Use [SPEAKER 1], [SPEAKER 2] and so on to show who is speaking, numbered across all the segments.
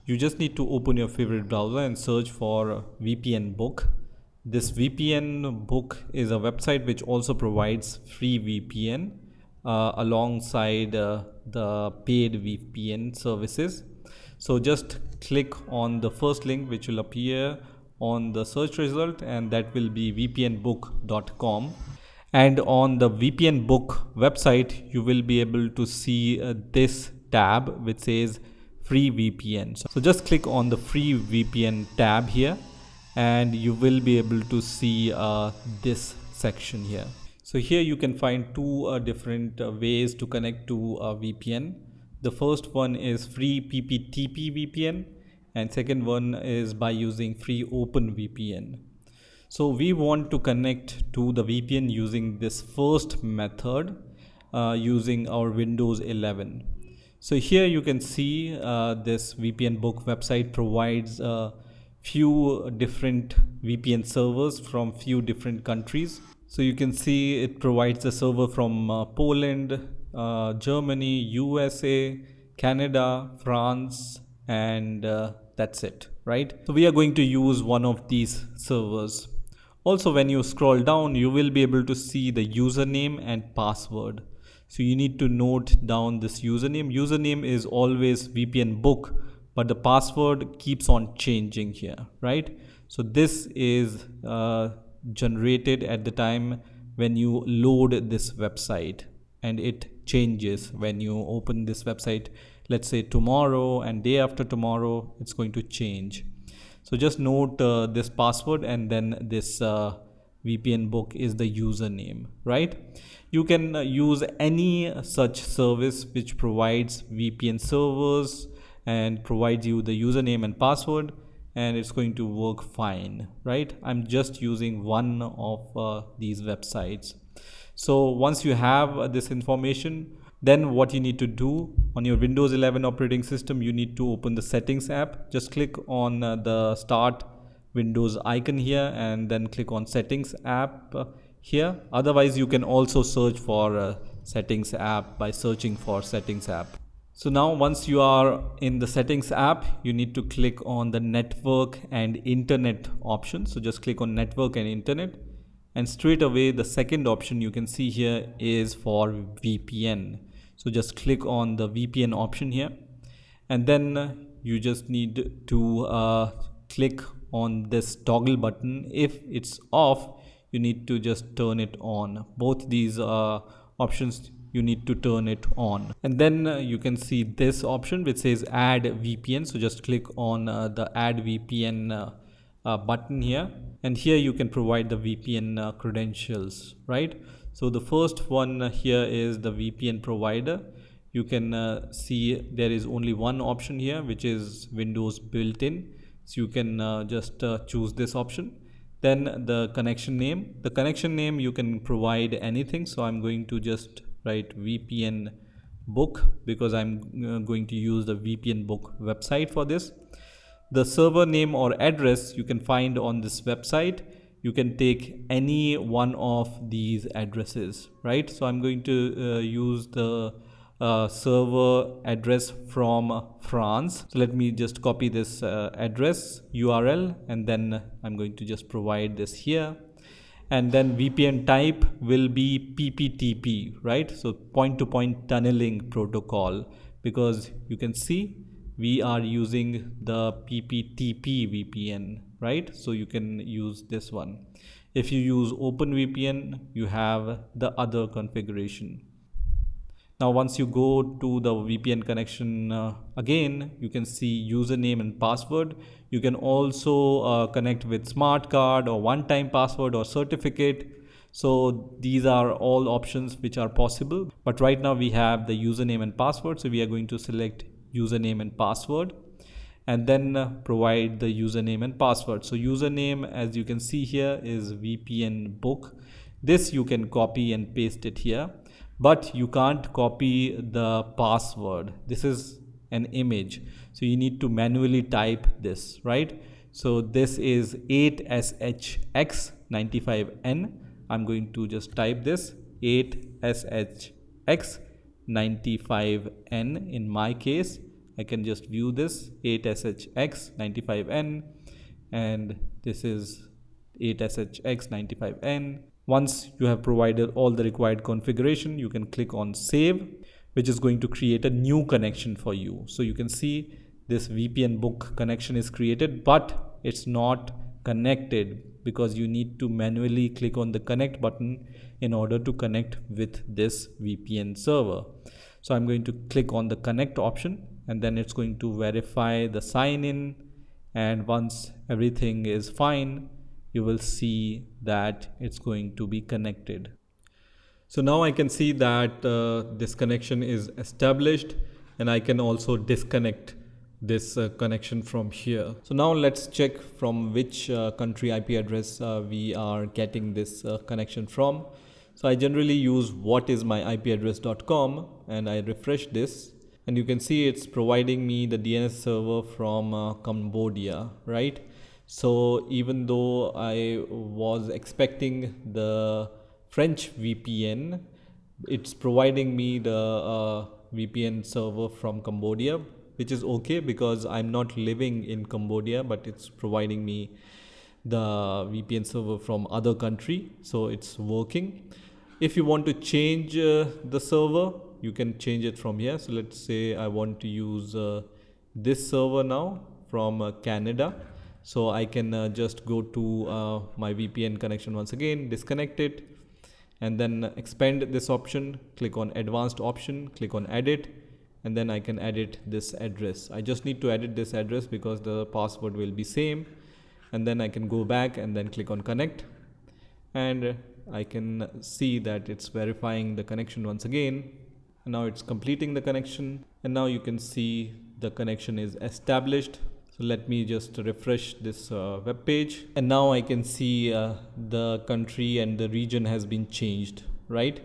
[SPEAKER 1] You just need to open your favorite browser and search for VPNBook. This VPNBook is a website which also provides free VPN alongside the paid VPN services. So just click on the first link which will appear on the search result, and that will be vpnbook.com. And on the VPNBook website you will be able to see this tab which says free VPN. So just click on the free VPN tab here and you will be able to see this section here. So here you can find two different ways to connect to a VPN. The first one is free PPTP VPN and second one is by using free Open VPN. So we want to connect to the VPN using this first method using our Windows 11. So here you can see this VPNBook website provides a few different VPN servers from few different countries. So you can see it provides a server from Poland, Germany, USA, Canada, France, and that's it, right? So we are going to use one of these servers. Also, when you scroll down, you will be able to see the username and password. So you need to note down this username. Username is always VPNBook, but the password keeps on changing here, right? So this is generated at the time when you load this website, and it changes when you open this website. Let's say tomorrow and day after tomorrow, it's going to change. So just note this password, and then this VPNBook is the username, right? You can use any such service which provides VPN servers and provides you the username and password, and it's going to work fine, right? I'm just using one of these websites. So once you have this information, then what you need to do on your Windows 11 operating system, you need to open the settings app. Just click on the start Windows icon here and then click on settings app here. Otherwise you can also search for settings app by searching for settings app. So now once you are in the settings app, you need to click on the network and internet option. So just click on network and internet, and straight away the second option you can see here is for VPN. So just click on the VPN option here, and then you just need to click on this toggle button. If it's off, you need to just turn it on. Both these options you need to turn it on, and then you can see this option which says add VPN. So just click on the add VPN button here, and here you can provide the VPN credentials, right? So the first one here is the VPN provider. You can see there is only one option here which is Windows built-in, so you can just choose this option. Then the connection name. The connection name you can provide anything, so I'm going to just write VPNBook because I'm going to use the VPNBook website for this. The server name or address you can find on this website. You can take any one of these addresses, right? So I'm going to use the server address from France. So let me just copy this address URL, and then I'm going to just provide this here. And then VPN type will be PPTP, right? So point-to-point tunneling protocol, because you can see we are using the PPTP VPN, right? So you can use this one. If you use OpenVPN, you have the other configuration. Now once you go to the VPN connection again, you can see username and password. You can also connect with smart card or one-time password or certificate. So these are all options which are possible, but right now we have the username and password, so we are going to select username and password and then provide the username and password. So username, as you can see here, is VPNBook. This you can copy and paste it here, but you can't copy the password. This is an image, so you need to manually type this, right? So this is 8SHX95N. I'm going to just type this 8SHX95N in my case. I can just view this 8SHX95N, and this is 8SHX95N. Once you have provided all the required configuration, you can click on save, which is going to create a new connection for you. So you can see this VPNBook connection is created, but it's not connected because you need to manually click on the connect button in order to connect with this VPN server. So I'm going to click on the connect option, and then it's going to verify the sign in, and once everything is fine, you will see that it's going to be connected. So now I can see that this connection is established, and I can also disconnect this connection from here. So now let's check from which country IP address we are getting this connection from. So I generally use whatismyipaddress.com, and I refresh this, and you can see it's providing me the DNS server from Cambodia, right? So even though I was expecting the French VPN, it's providing me the VPN server from Cambodia, which is okay because I'm not living in Cambodia, but it's providing me the VPN server from other country, so it's working. If you want to change the server, you can change it from here. So let's say I want to use this server now from Canada. So I can just go to my VPN connection once again, disconnect it, and then expand this option, click on advanced option, click on edit, and then I can edit this address. I just need to edit this address because the password will be same, and then I can go back and then click on connect, and I can see that it's verifying the connection once again. And now it's completing the connection, and now you can see the connection is established. So let me just refresh this web page, and now I can see the country and the region has been changed, right?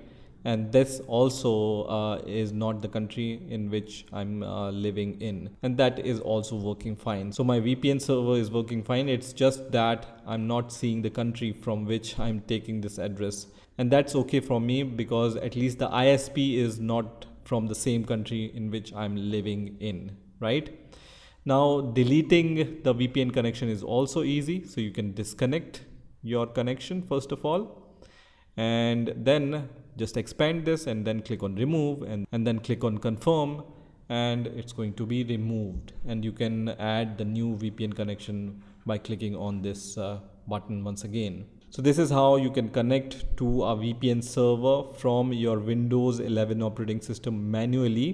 [SPEAKER 1] And this also is not the country in which I'm living in, and that is also working fine. So my VPN server is working fine. It's just that I'm not seeing the country from which I'm taking this address, and that's okay for me because at least the ISP is not from the same country in which I'm living in, right? Now deleting the VPN connection is also easy. So you can disconnect your connection first of all, and then just expand this and then click on remove, and then click on confirm, and it's going to be removed. And you can add the new VPN connection by clicking on this button once again. So this is how you can connect to a VPN server from your Windows 11 operating system manually.